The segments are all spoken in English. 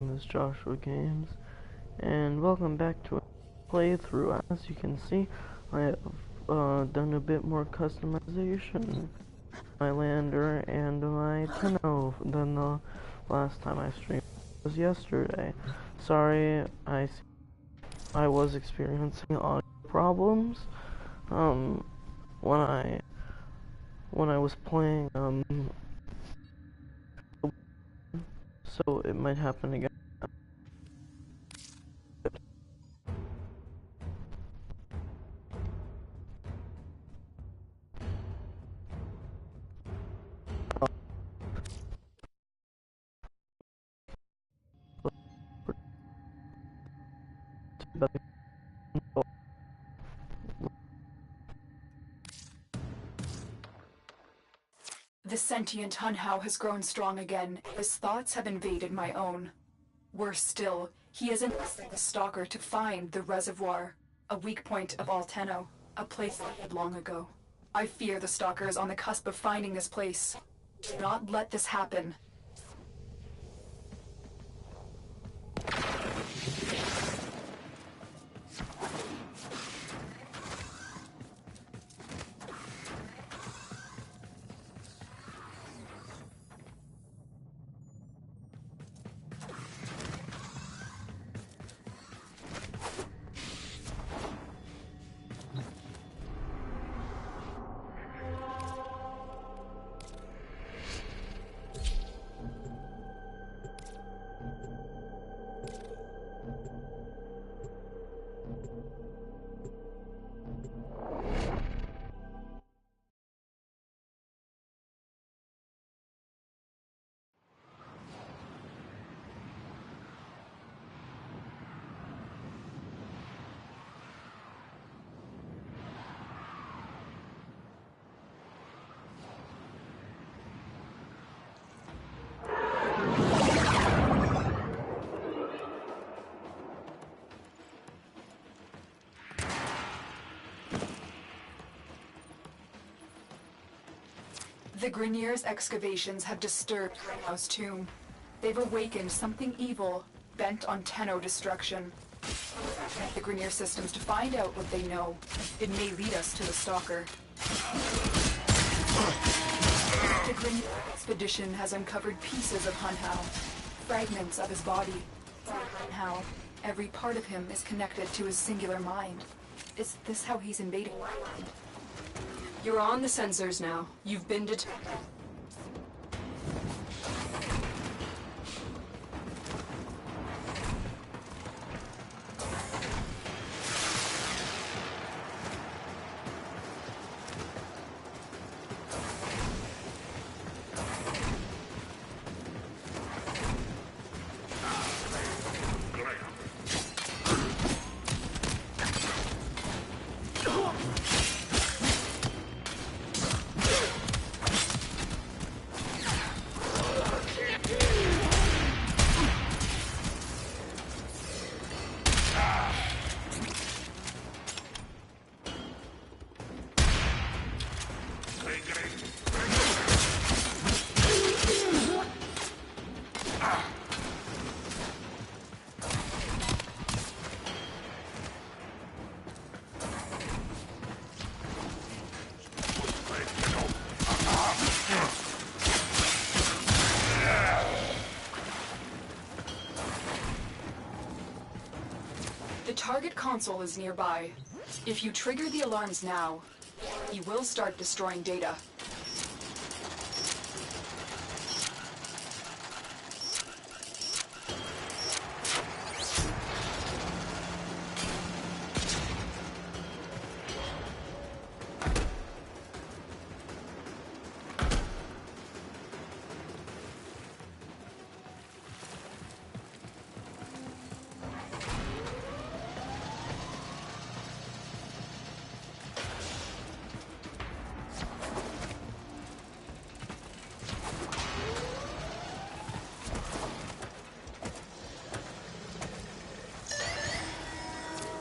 This is Joshua Games, and welcome back to a playthrough. As you can see, I have done a bit more customization my lander and my Tenno than the last time I streamed. It was yesterday. Sorry, I was experiencing audio problems when I was playing so it might happen again. The sentient Hunhao has grown strong again. His thoughts have invaded my own. Worse still, he has enlisted the stalker to find the reservoir, a weak point of all Tenno, a place I had long ago. I fear the stalker is on the cusp of finding this place. Do not let this happen. The Grineer's excavations have disturbed Hunhao's tomb. They've awakened something evil, bent on Tenno destruction. The Grineer systems to find out what they know. It may lead us to the Stalker. The Grineer expedition has uncovered pieces of Hunhao, fragments of his body. Hunhao, every part of him is connected to his singular mind. Is this how he's invading my mind? You're on the sensors now. You've been detected. The target console is nearby. If you trigger the alarms now, he will start destroying data.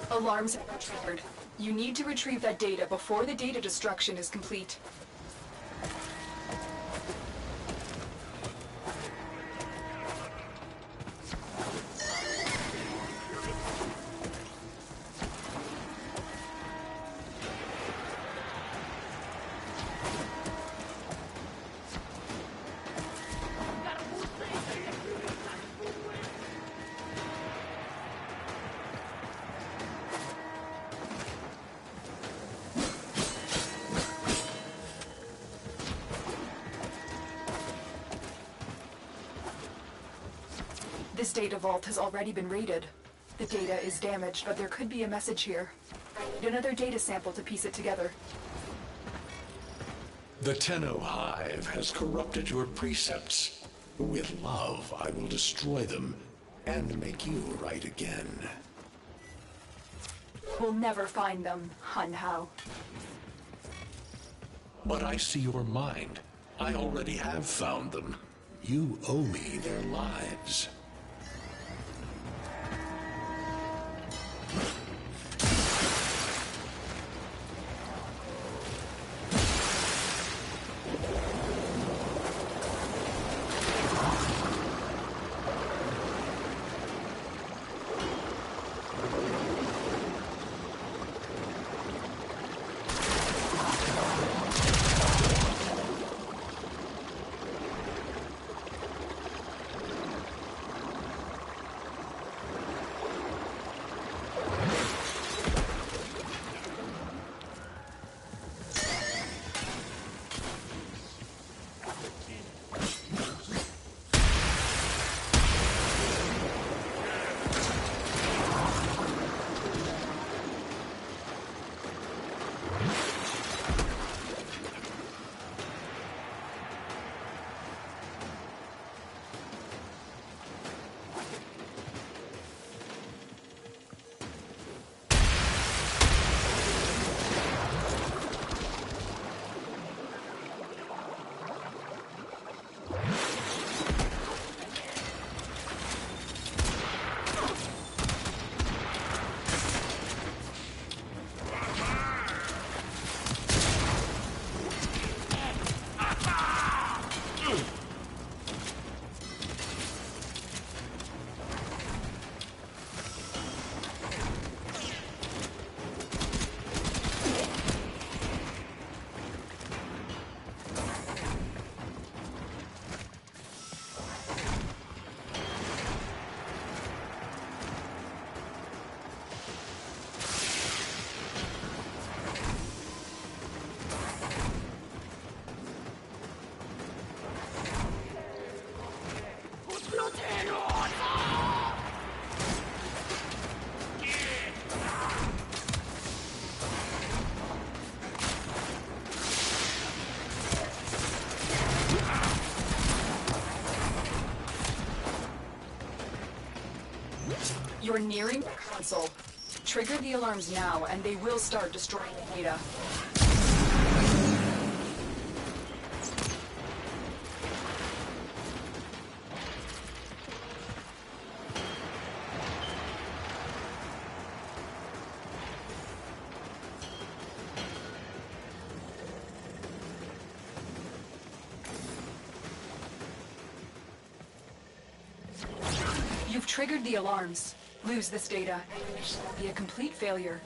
Alarms have been triggered. You need to retrieve that data before the data destruction is complete. This data vault has already been raided. The data is damaged, but there could be a message here. I need another data sample to piece it together. The Tenno Hive has corrupted your precepts. With love, I will destroy them and make you right again. We'll never find them, Hun Hao. But I see your mind. I already have found them. You owe me their lives. You're nearing the console. Trigger the alarms now, and they will start destroying the data. You've triggered the alarms. Lose this data, and it will be a complete failure.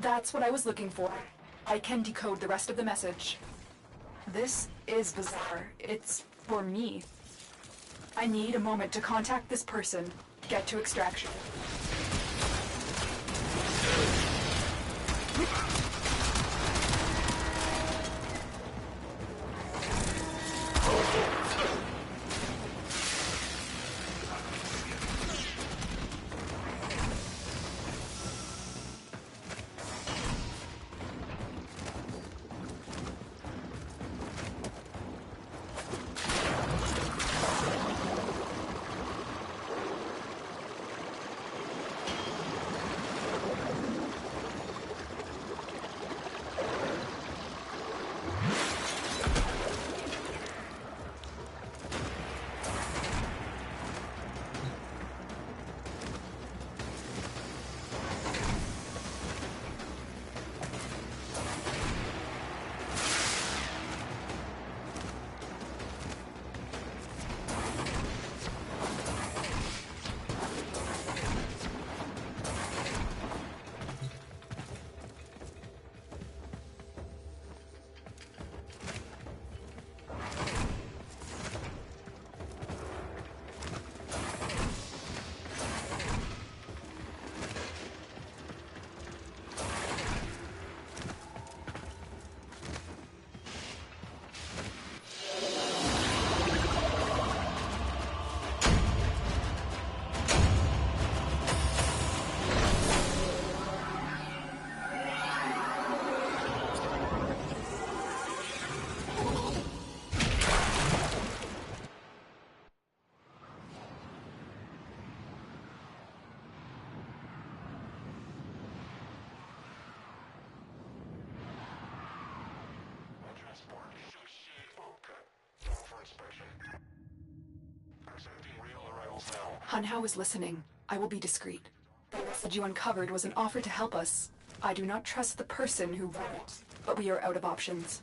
That's what I was looking for. I can decode the rest of the message. This is bizarre. It's for me. I need a moment to contact this person, get to extraction. Hunhao is listening. I will be discreet. The message you uncovered was an offer to help us. I do not trust the person who wrote it, but we are out of options.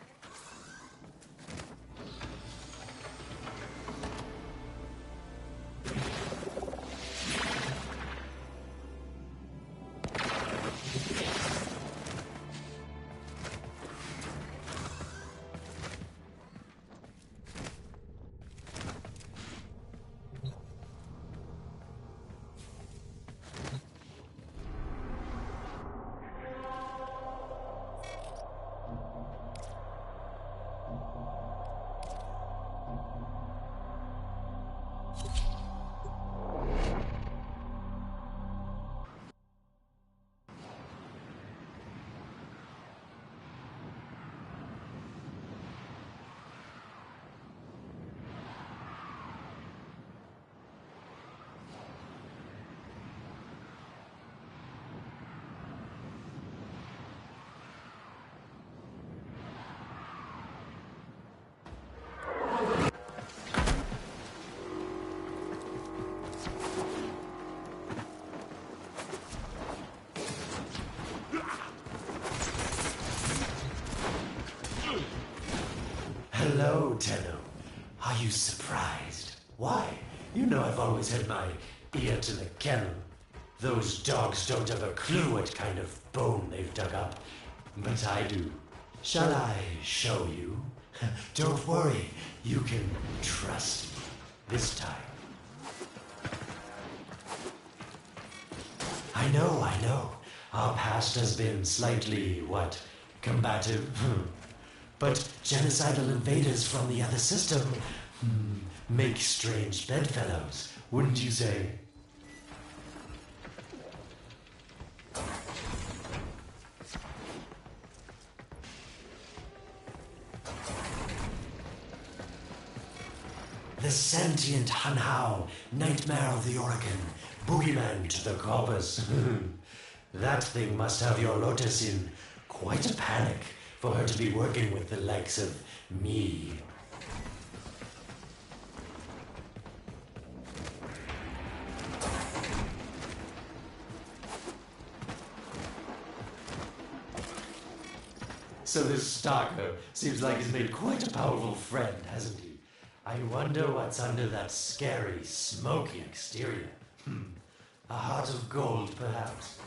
Hello, Tenno. Are you surprised? Why? You know I've always had my ear to the kennel. Those dogs don't have a clue what kind of bone they've dug up. But I do. Shall I show you? Don't worry. You can trust me. This time. I know. Our past has been slightly, combative? But genocidal invaders from the other system make strange bedfellows, wouldn't you say? The sentient Hunhao, nightmare of the Oregon, boogeyman to the coppers. That thing must have your Lotus in quite a panic for her to be working with the likes of me. So this stalker seems like he's made quite a powerful friend, hasn't he? I wonder what's under that scary, smoky exterior. A heart of gold, perhaps.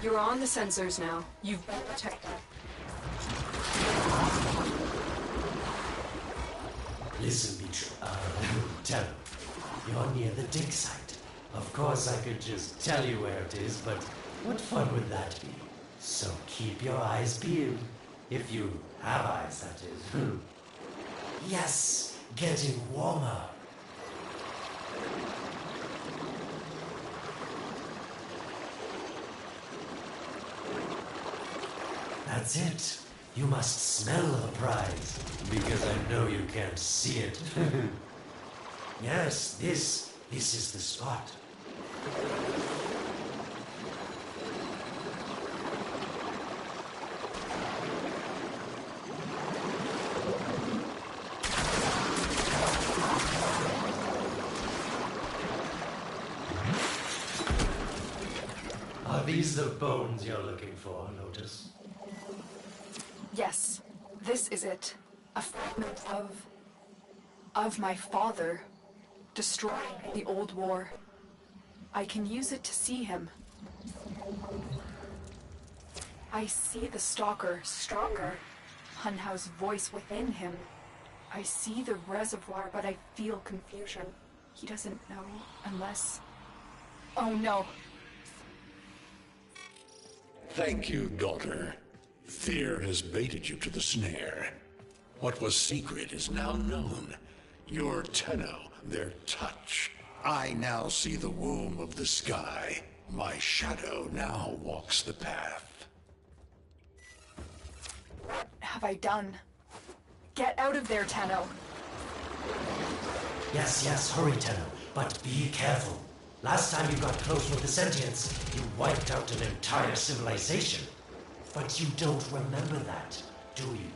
You're on the sensors now. You've been detected. Listen, tell him. You're near the dig site. Of course I could just tell you where it is, but what fun would that be? So keep your eyes peeled. If you have eyes, that is. Yes, getting warmer. That's it. You must smell the prize, because I know you can't see it. Yes, this is the spot. these the bones you're looking for, Lotus? Yes, this is it. A fragment of my father, destroying the old war. I can use it to see him. I see the stalker, Hunhow's voice within him. I see the reservoir, but I feel confusion. He doesn't know unless... Oh no. Thank you, daughter. Fear has baited you to the snare. What was secret is now known. Your Tenno, their touch. I now see the womb of the sky. My shadow now walks the path. What have I done? Get out of there, Tenno. Yes, hurry, Tenno, but be careful. Last time you got close with the sentients, you wiped out an entire civilization. But you don't remember that, do you?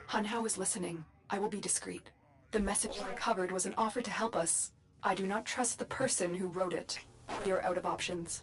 Hunhow is listening. I will be discreet. The message I recovered was an offer to help us. I do not trust the person who wrote it. We are out of options.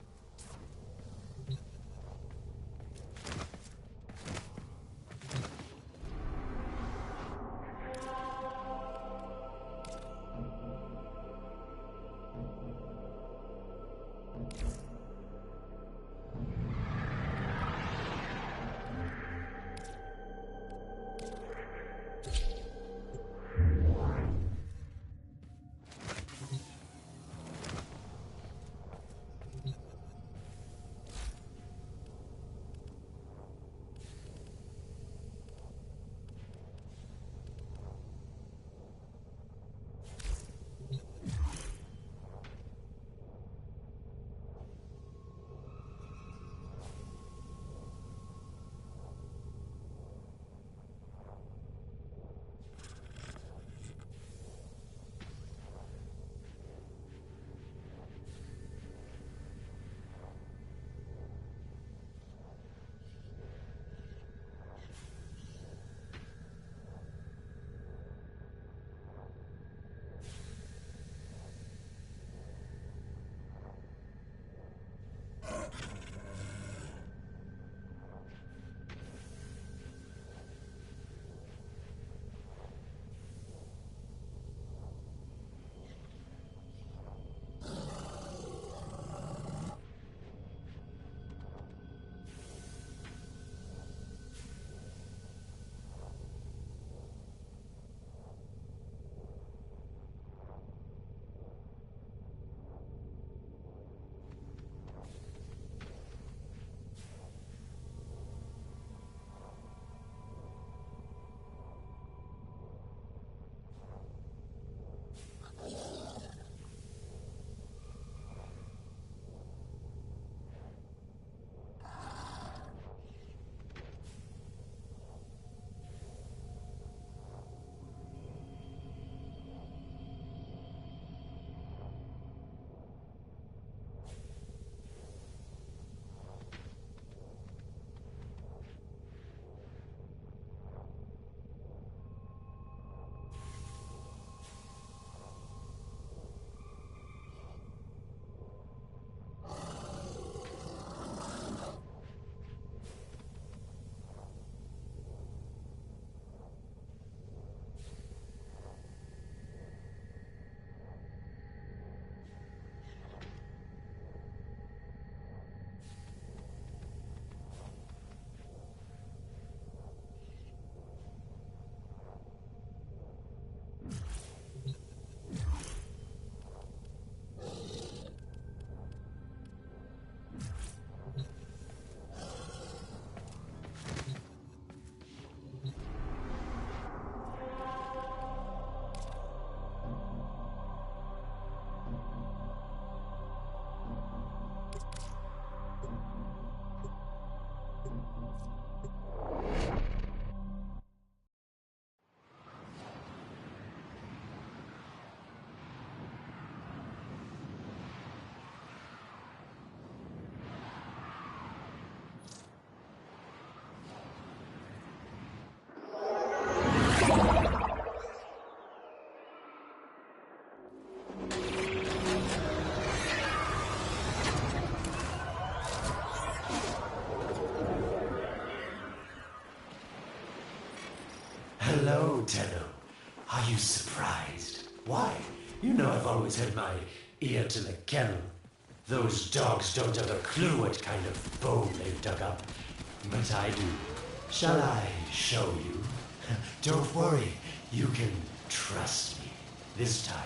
Hello, Tenno. Are you surprised? Why? You know I've always had my ear to the kennel. Those dogs don't have a clue what kind of bone they've dug up. But I do. Shall I show you? Don't worry. You can trust me. This time.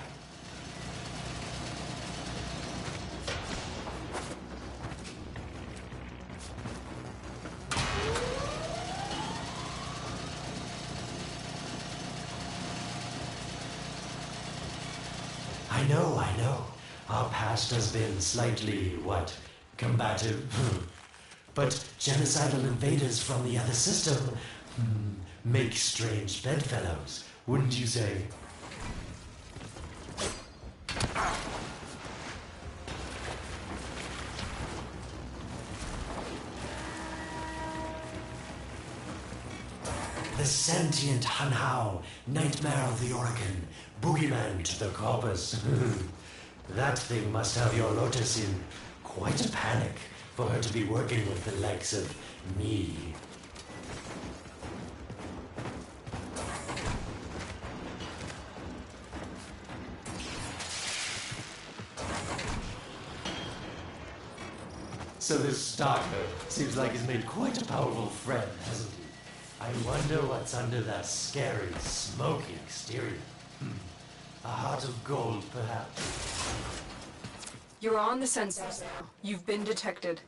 I know. Our past has been slightly, combative. But genocidal invaders from the other system make strange bedfellows, wouldn't you say? The sentient Hanhao, nightmare of the Oregon, boogeyman to the corpus. That thing must have your Lotus in quite a panic for her to be working with the likes of me. So this Stalker seems like he's made quite a powerful friend, hasn't he? I wonder what's under that scary, smoky exterior. A heart of gold, perhaps. You're on the sensors now. You've been detected.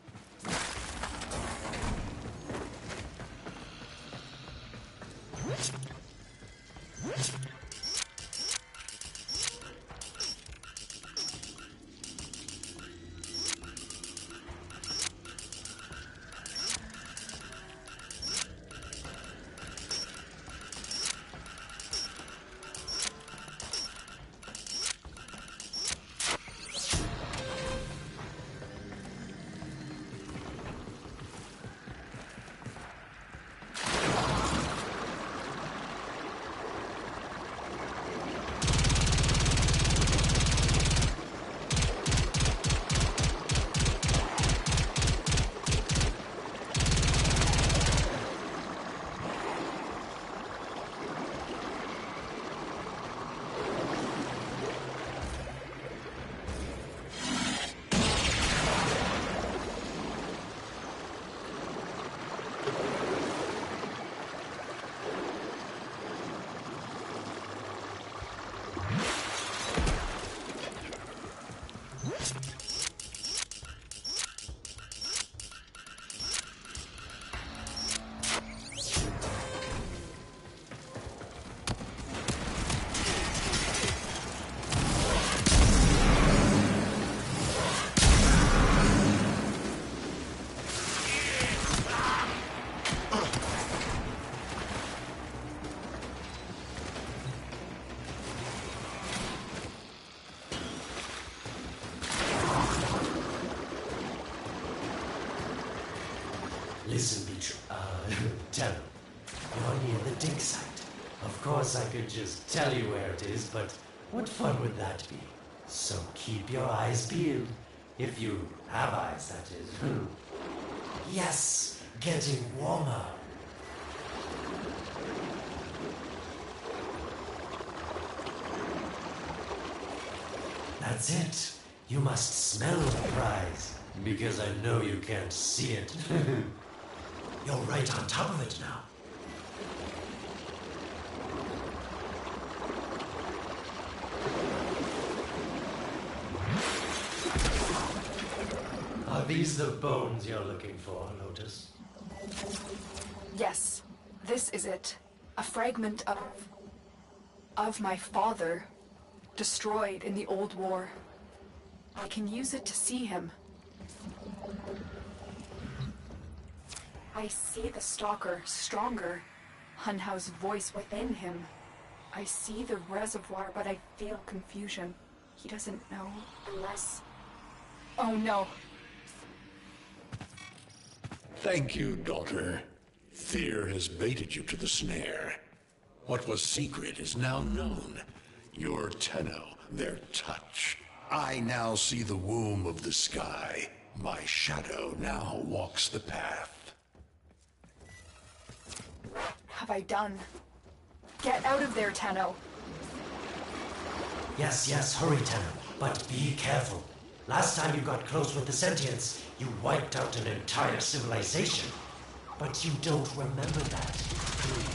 Listen, tell him. You're near the dig site. Of course I could just tell you where it is, but what fun would that be? So keep your eyes peeled. If you have eyes, that is. Yes, getting warmer. That's it. You must smell the prize, because I know you can't see it. You're right on top of it now. Are these the bones you're looking for, Lotus? Yes, this is it. A fragment of my father, destroyed in the old war. I can use it to see him. I see the stalker stronger. Hunhao's voice within him. I see the reservoir, but I feel confusion. He doesn't know unless... Oh no. Thank you, daughter. Fear has baited you to the snare. What was secret is now known. Your Tenno, their touch. I now see the womb of the sky. My shadow now walks the path. Have I done? Get out of there, Tenno. Yes, hurry, Tenno, but be careful. Last time you got close with the sentients, you wiped out an entire civilization. But you don't remember that, do you?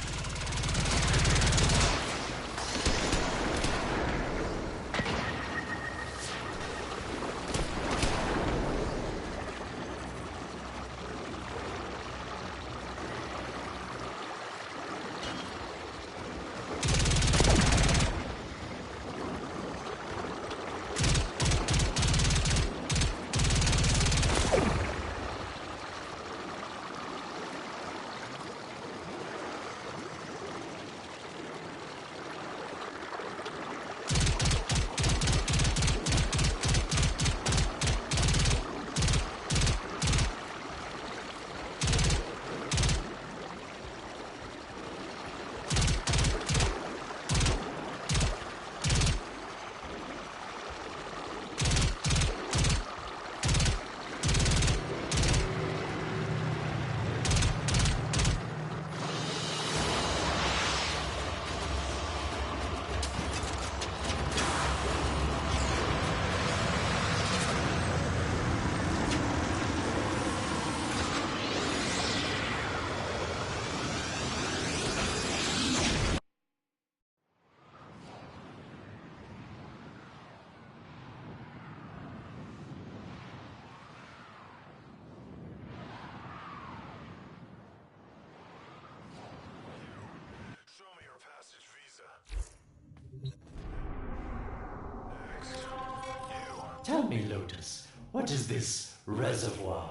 Tell me, Lotus, what is this reservoir?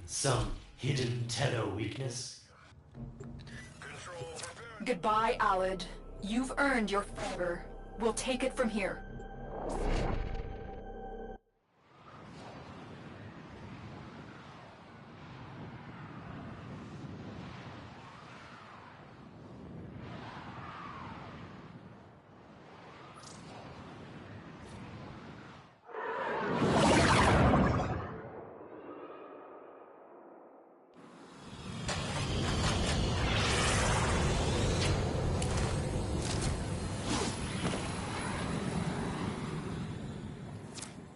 Some hidden Tenno weakness? Goodbye, Alid. You've earned your favor. We'll take it from here.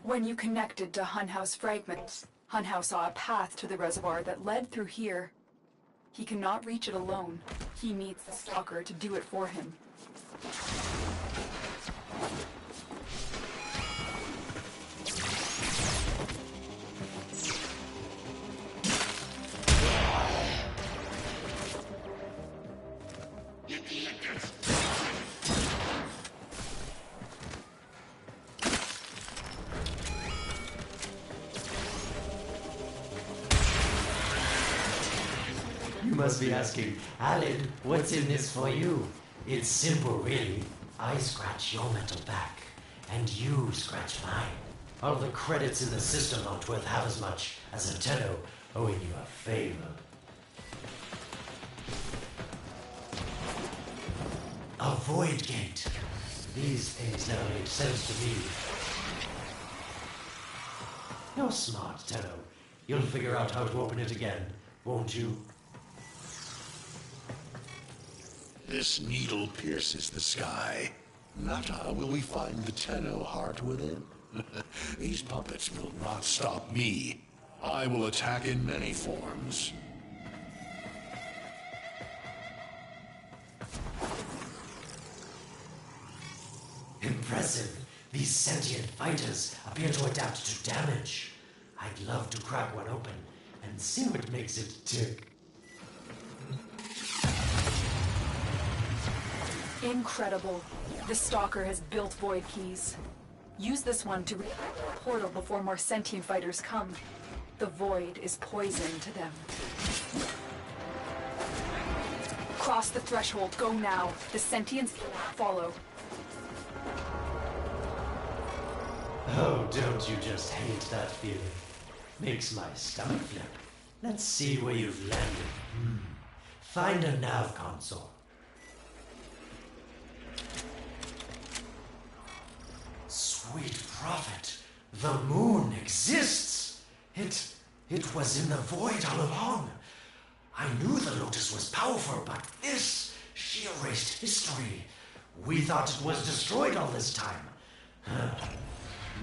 When you connected to Hunhouse fragments, Hunhouse saw a path to the reservoir that led through here. He cannot reach it alone. He needs the Stalker to do it for him. You must be asking, Alid, what's in this for you? It's simple, really. I scratch your metal back, and you scratch mine. All the credits in the system aren't worth half as much as a Tenno owing you a favor. A void gate. These things never made sense to me. You're smart, Tenno. You'll figure out how to open it again, won't you? This needle pierces the sky. Not how will we find the Tenno heart within. These puppets will not stop me. I will attack in many forms. Impressive. These sentient fighters appear to adapt to damage. I'd love to crack one open and see what makes it tick. Incredible. The Stalker has built void keys. Use this one to reopen the portal before more sentient fighters come. The void is poison to them. Cross the threshold. Go now. The sentients follow. Oh, don't you just hate that feeling? Makes my stomach flip. Let's see where you've landed. Find a nav console. Sweet prophet, the moon exists! It was in the void all along. I knew the Lotus was powerful, but this She erased history. We thought it was destroyed all this time.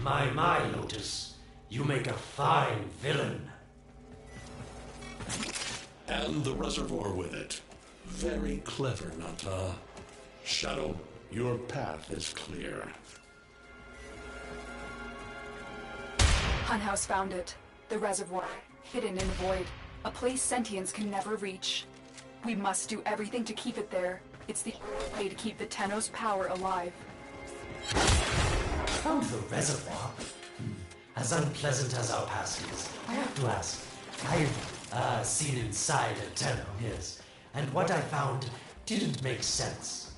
My, Lotus. You make a fine villain. And the reservoir with it. Very clever, Nata. Shadow, your path is clear. Hunhouse found it. The reservoir, hidden in the void. A place sentients can never reach. We must do everything to keep it there. It's the only way to keep the Tenno's power alive. Found the reservoir? As unpleasant as our past is, I have to ask. I've seen inside a Tenno, yes, and what I found didn't make sense.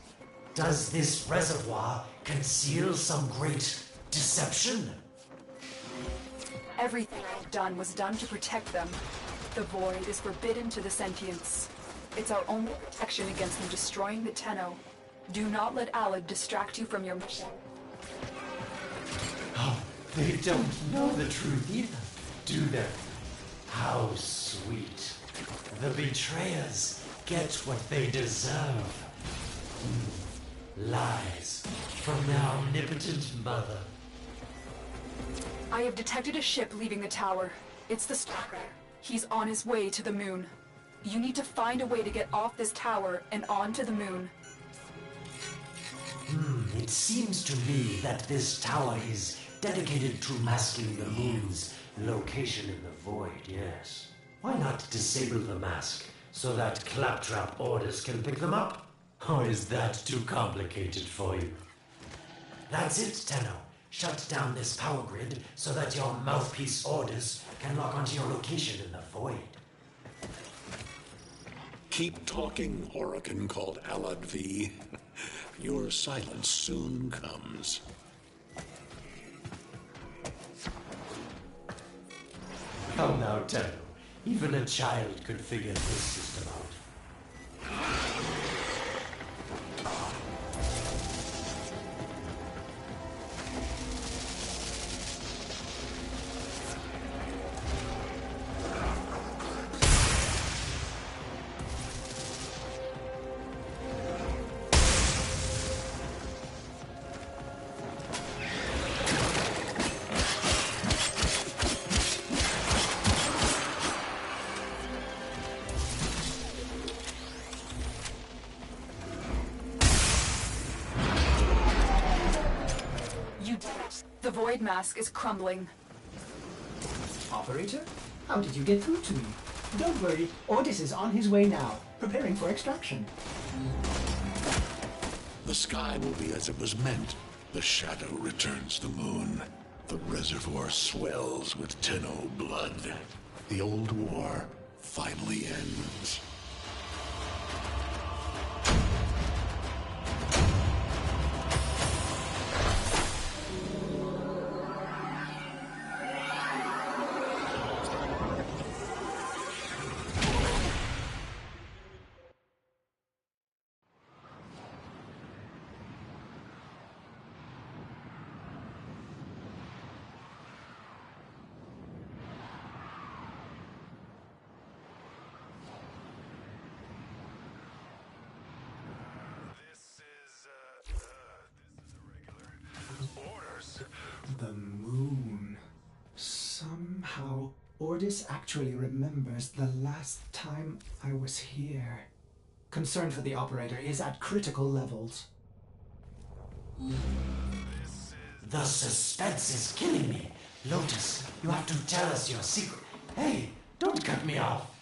Does this reservoir conceal some great deception? Everything I've done was done to protect them. The void is forbidden to the sentients. It's our only protection against them destroying the Tenno. Do not let Alad distract you from your mission. Oh, they don't know the truth either, do they? How sweet. The betrayers get what they deserve. Lies from their omnipotent mother. I have detected a ship leaving the tower. It's the Stalker. He's on his way to the moon. You need to find a way to get off this tower and onto the moon. It seems to me that this tower is dedicated to masking the moon's location in the void, yes. Why not disable the mask so that claptrap orders can pick them up? Or is that too complicated for you? That's it, Tenno. Shut down this power grid so that your mouthpiece orders can lock onto your location in the void. Keep talking, Orokin called Alad V. Your silence soon comes. Come now, Tenno. Even a child could figure this system out. The void mask is crumbling. Operator? How did you get through to me? Don't worry, Ordis is on his way now, preparing for extraction. The sky will be as it was meant. The shadow returns the moon. The reservoir swells with Tenno blood. The old war finally ends. The moon. Somehow, Ordis actually remembers the last time I was here. Concern for the operator is at critical levels. The suspense is killing me. Lotus, you have to tell us your secret. Hey, don't cut me off.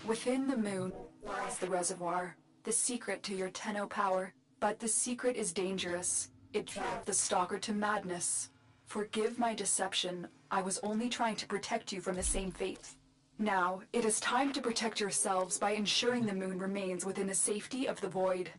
Within the moon lies the reservoir, the secret to your Tenno power. But the secret is dangerous. It drove the Stalker to madness. Forgive my deception. I was only trying to protect you from the same fate. Now, it is time to protect yourselves by ensuring the moon remains within the safety of the void.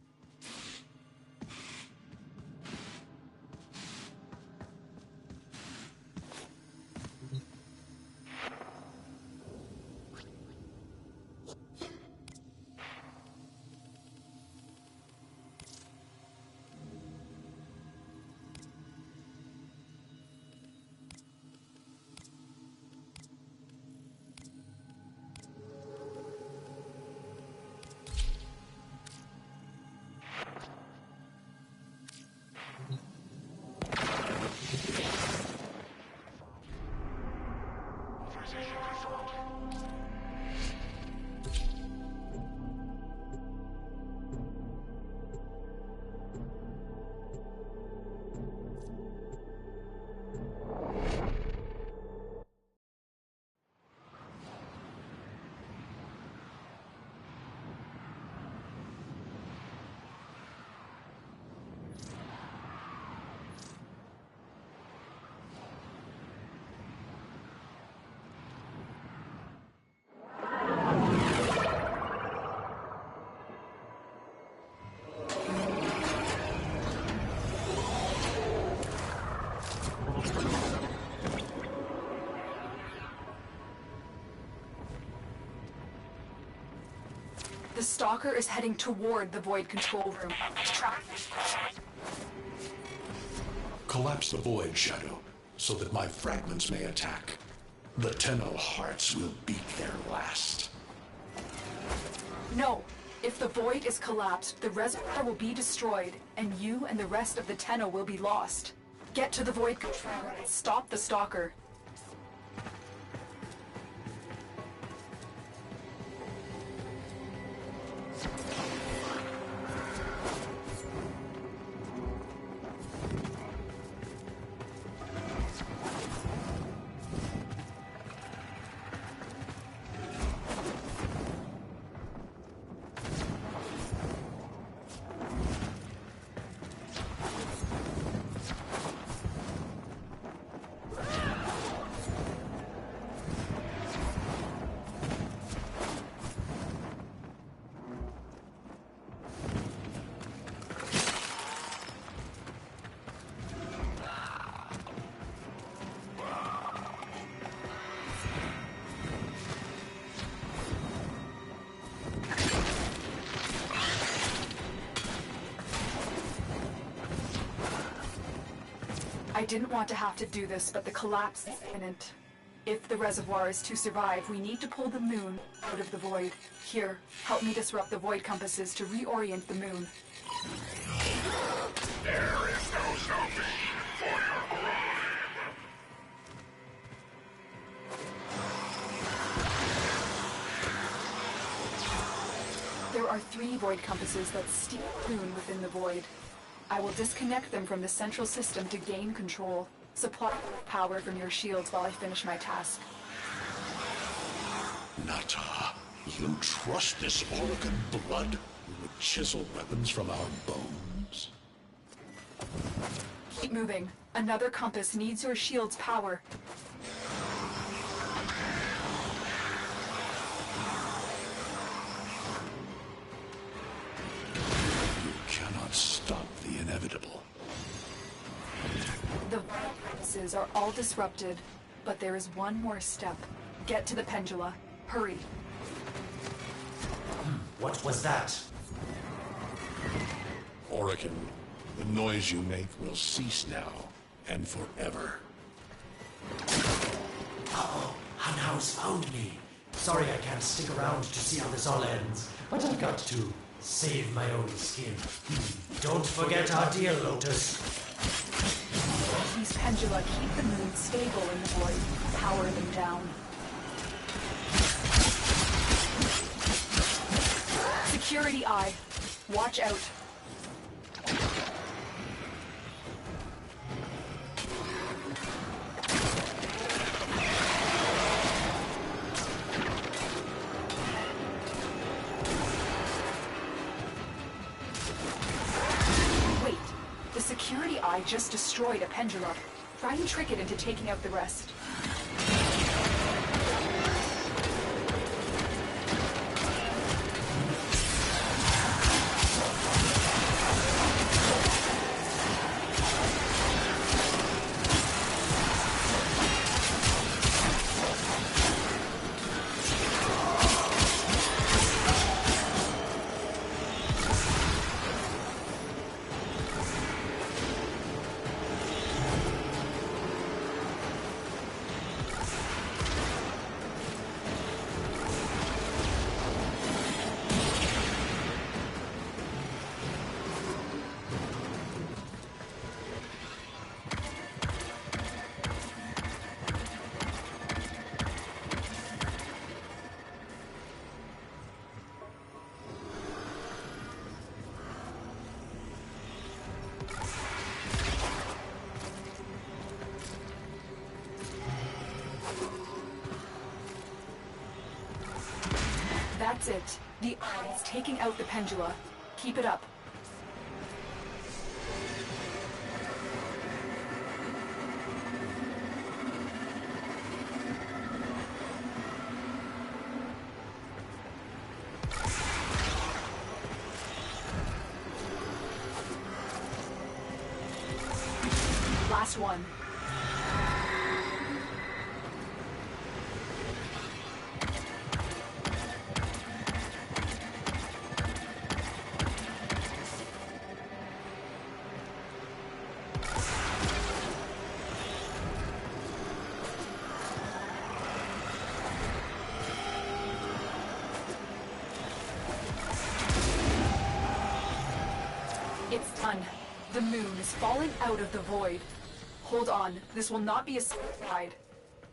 The stalker is heading toward the void control room. Track. Collapse the void, Shadow, so that my fragments may attack. The Tenno hearts will beat their last. No. If the void is collapsed, the reservoir will be destroyed, and you and the rest of the Tenno will be lost. Get to the void control and stop the stalker. I didn't want to have to do this, but the collapse is imminent. If the reservoir is to survive, we need to pull the moon out of the void. Here, help me disrupt the void compasses to reorient the moon. There is no salvation for your crime. There are 3 void compasses that steer the moon within the void. I will disconnect them from the central system to gain control. Supply power from your shields while I finish my task. Nata, you trust this Orokin blood who would chisel weapons from our bones? Keep moving. Another compass needs your shield's power. You cannot stop the inevitable. The compasses are all disrupted, but there is one more step. Get to the pendula. Hurry. What was that? Orokin, the noise you make will cease now and forever. Uh-oh, Hunhouse found me. Sorry I can't stick around to see how this all ends, but I've got to save my own skin. Don't forget our deal, Lotus. These pendula keep the moon stable in the void. Power them down. Security eye. Watch out. Wait. The security eye just destroyed a pendula. Try and trick it into taking out the rest. That's it. The eye is taking out the pendula. Keep it up. Last one. Sun, the moon is falling out of the void. Hold on, this will not be a ride.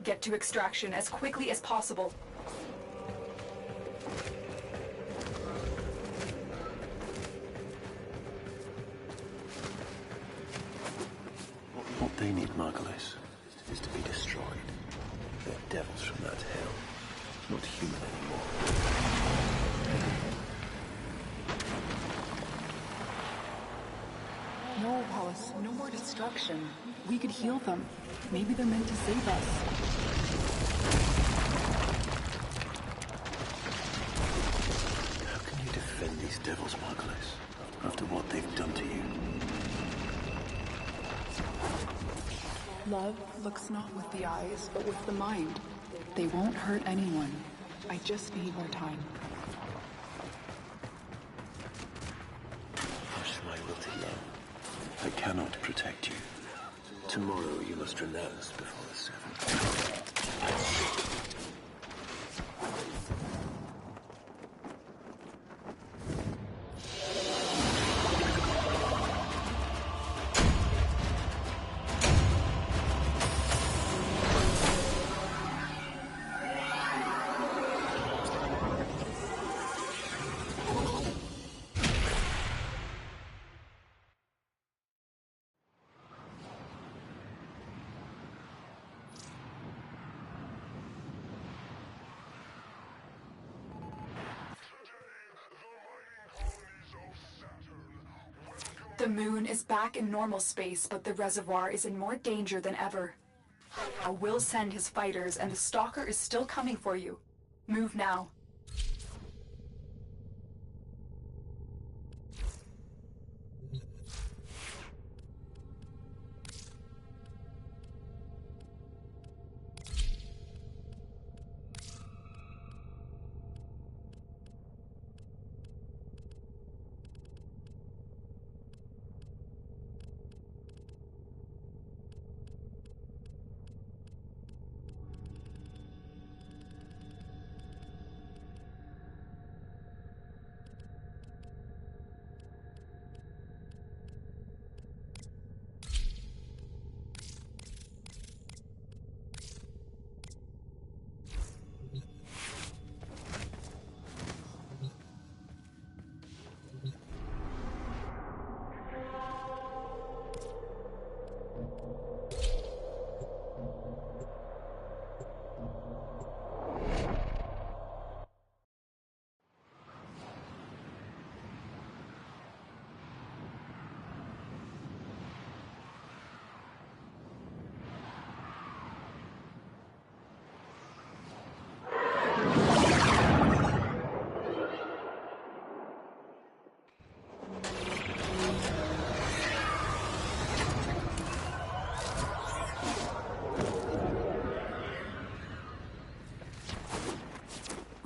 Get to extraction as quickly as possible. What they need, Margulis, is to be destroyed. They're devils from that hell, not human anymore. No, Wallace, no more destruction. We could heal them. Maybe they're meant to save us. How can you defend these devils, Margulis, after what they've done to you? Love looks not with the eyes, but with the mind. They won't hurt anyone. I just need more time. Hush my will to love. I cannot protect you. Tomorrow you must renounce before the seven. The moon is back in normal space, but the reservoir is in more danger than ever. I will send his fighters, and the Stalker is still coming for you. Move now.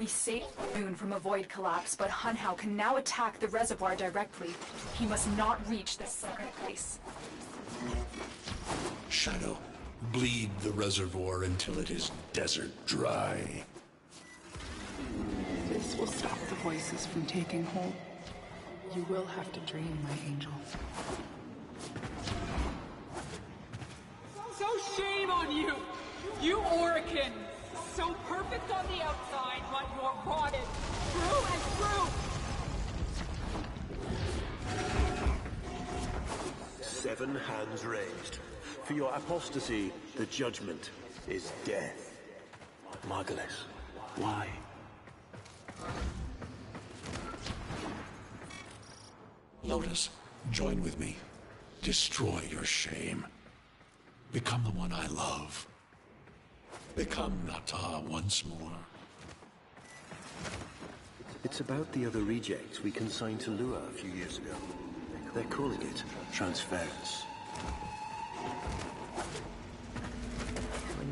We saved the moon from a void collapse, but Hunhao can now attack the reservoir directly. He must not reach the second place. Shadow, bleed the reservoir until it is desert dry. This will stop the voices from taking hold. You will have to dream, my angel. So shame on you! You Oricans! So perfect on the outside, but you're rotted through and through! 7 hands raised. For your apostasy, the judgment is death. Margulis, why? Lotus, join with me. Destroy your shame. Become the one I love. Become Nata once more. It's about the other rejects we consigned to Lua a few years ago. They're calling it transference. I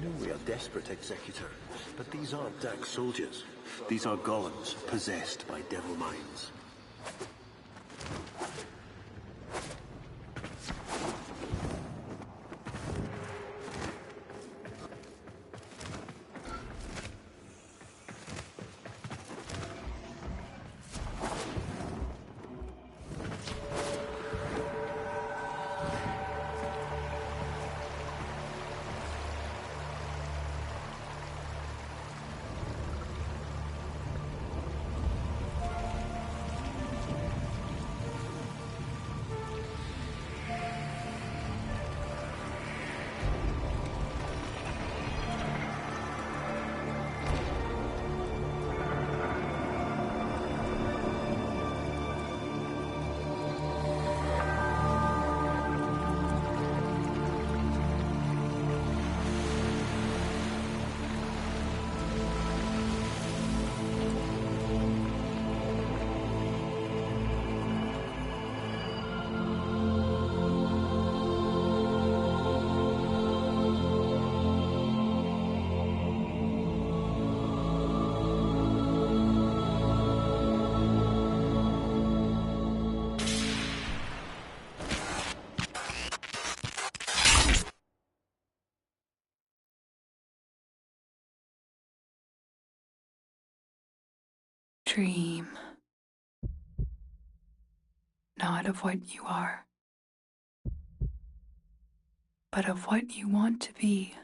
know we are desperate, Executor, but these aren't Dax soldiers. These are golems possessed by devil minds. dream. Not of what you are, but of what you want to be.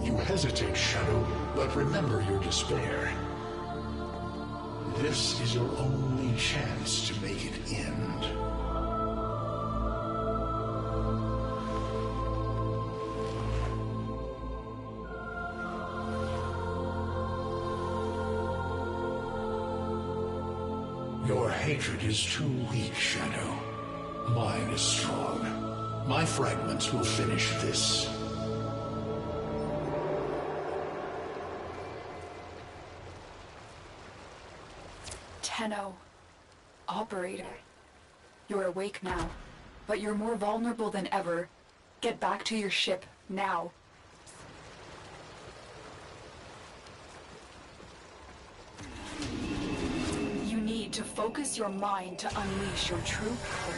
You hesitate, Shadow, but remember your despair. This is your only chance to make it end. Your hatred is too weak, Shadow. Mine is strong. My fragments will finish this. Tenno. Operator. You're awake now, but you're more vulnerable than ever. Get back to your ship, now. You need to focus your mind to unleash your true power.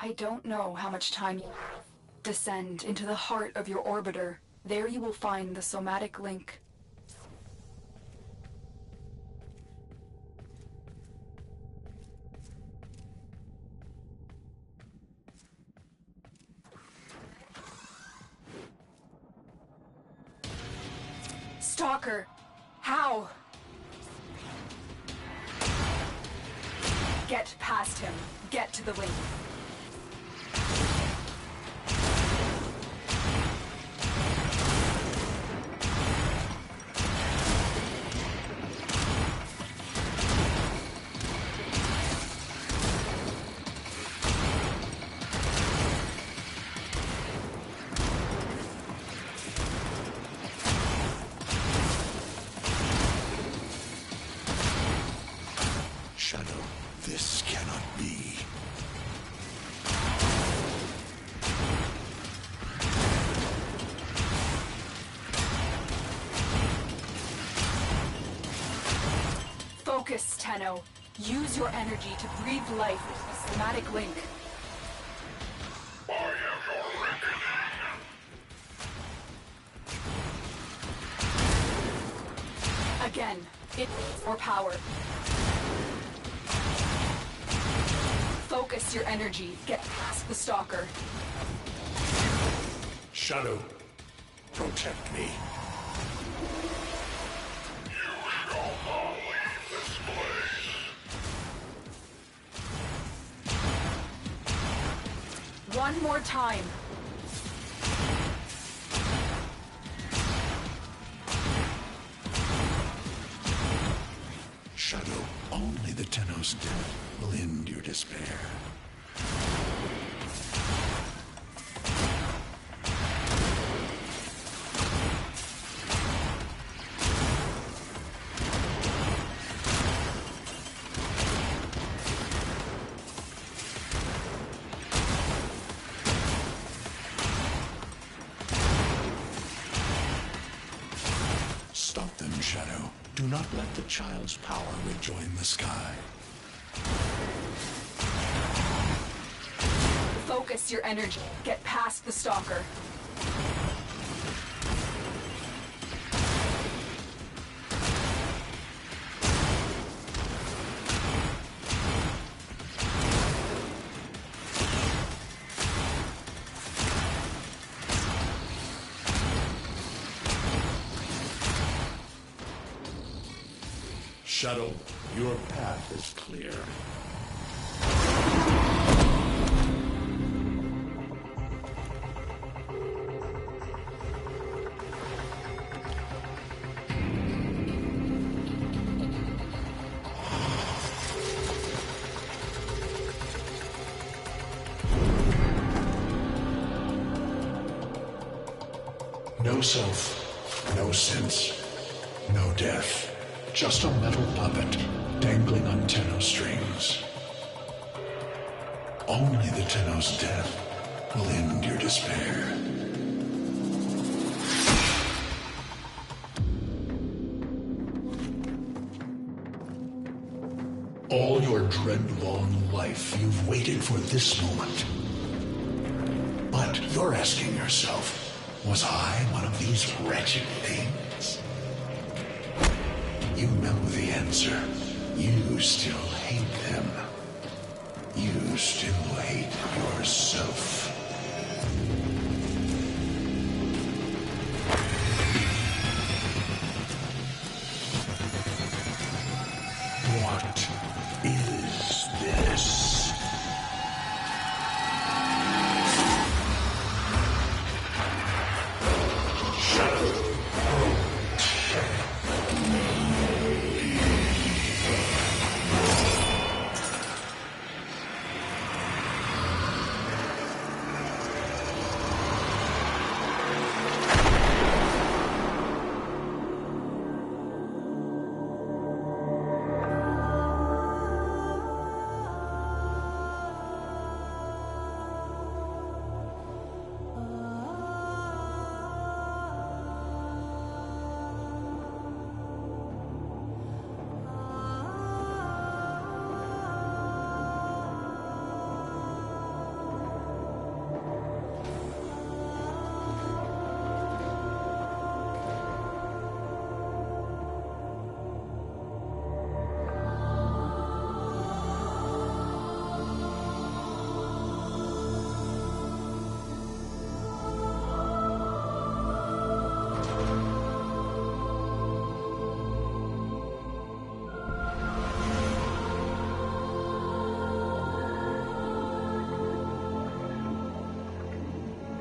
I don't know how much time you have. Descend into the heart of your orbiter. There you will find the somatic link. Stalker! How? Get past him. Get to the link. Shadow, this cannot be. Focus, Tenno. Use your energy to breathe life into the somatic link. Again, it needs more power. Focus your energy. Get past the stalker. Shadow, protect me. One more time. Shadow, only the Tenno's death will end your despair. Stop them, Shadow. Do not let the child's power rejoin the sky. Focus your energy. Get past the stalker. Shadow, your path is clear. No self, no sense, no death. Just a metal puppet dangling on Tenno strings. Only the Tenno's death will end your despair. All your dread-long life, you've waited for this moment. But you're asking yourself, was I one of these wretched things? You know the answer. You still hate them. You still hate yourself. What is this?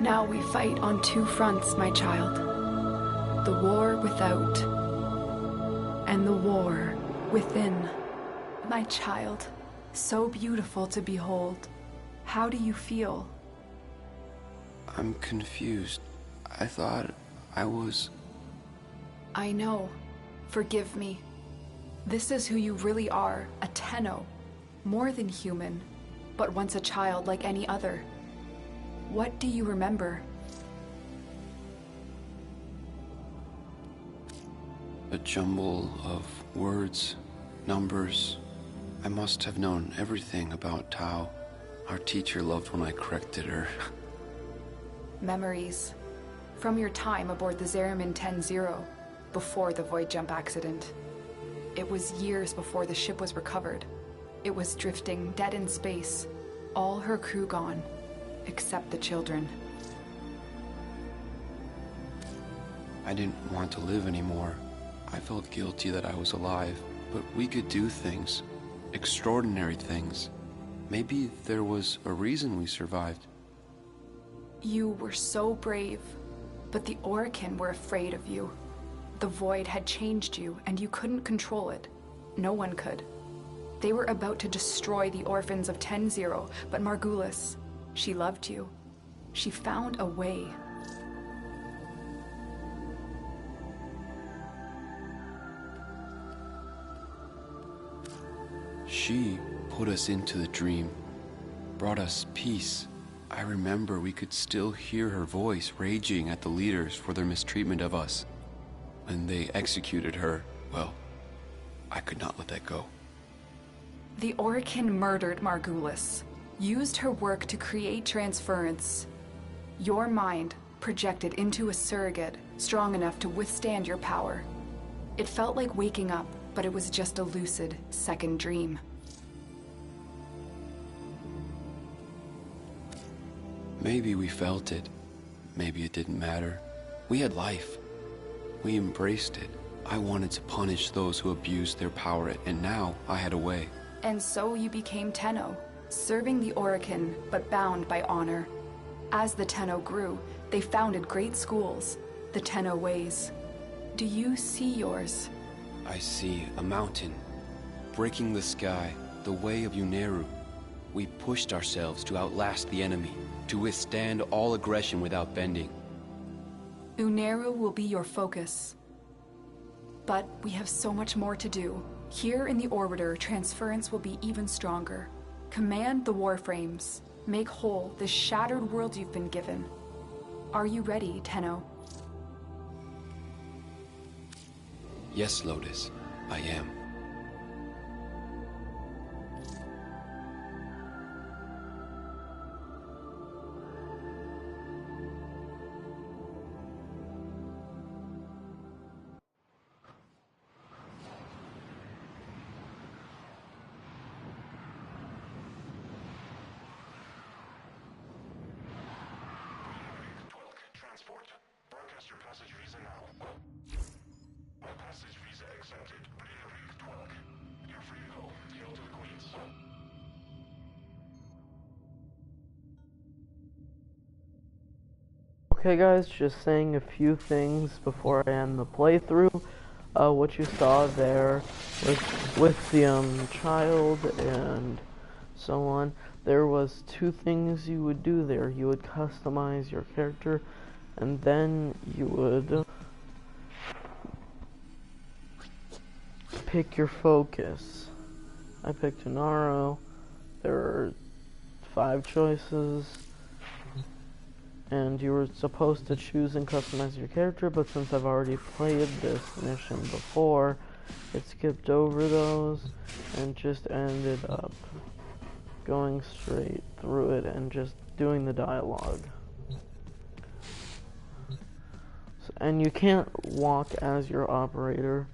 Now we fight on two fronts, my child. The war without, and the war within. My child, so beautiful to behold. How do you feel? I'm confused. I thought I was... I know. Forgive me. This is who you really are, a Tenno. More than human, but once a child like any other. What do you remember? A jumble of words, numbers. I must have known everything about Tao. Our teacher loved when I corrected her. Memories. From your time aboard the Zariman 10-0, before the void jump accident. It was years before the ship was recovered. It was drifting dead in space. All her crew gone, except the children. I didn't want to live anymore. I felt guilty that I was alive, but we could do things. Extraordinary things. Maybe there was a reason we survived. You were so brave, but the Orokin were afraid of you. The void had changed you, and you couldn't control it. No one could. They were about to destroy the orphans of 10-0, but Margulis, she loved you. She found a way. She put us into the dream, brought us peace. I remember we could still hear her voice raging at the leaders for their mistreatment of us. When they executed her, well, I could not let that go. The Orokin murdered Margulis, used her work to create transference. Your mind projected into a surrogate strong enough to withstand your power. It felt like waking up, but it was just a lucid second dream. Maybe we felt it. Maybe it didn't matter. We had life. We embraced it. I wanted to punish those who abused their power, and now I had a way. And so you became Tenno, serving the Orokin, but bound by honor. As the Tenno grew, they founded great schools, the Tenno ways. Do you see yours? I see a mountain, breaking the sky, the way of Uneru. We pushed ourselves to outlast the enemy, to withstand all aggression without bending. Uneru will be your focus. But we have so much more to do. Here in the Orbiter, transference will be even stronger. Command the Warframes. Make whole this shattered world you've been given. Are you ready, Tenno? Yes, Lotus, I am. Okay guys, just saying a few things before I end the playthrough. What you saw there was with the child and so on. There was two things you would do there. You would customize your character, and then you would pick your focus. I picked Inaro. There are 5 choices, and you were supposed to choose and customize your character, but since I've already played this mission before, it skipped over those and just ended up going straight through it and just doing the dialogue. And you can't walk as your operator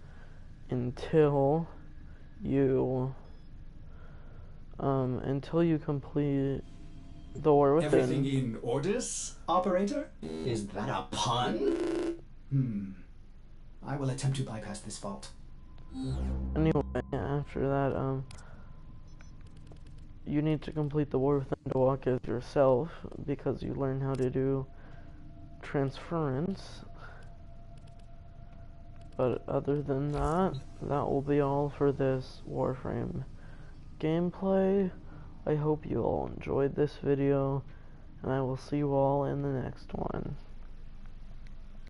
until you complete the War Within. Everything in orders, operator? Is that a pun? I will attempt to bypass this fault. Anyway, after that, you need to complete the War Within to walk as yourself, because you learn how to do transference. But other than that, that will be all for this Warframe gameplay. I hope you all enjoyed this video, and I will see you all in the next one.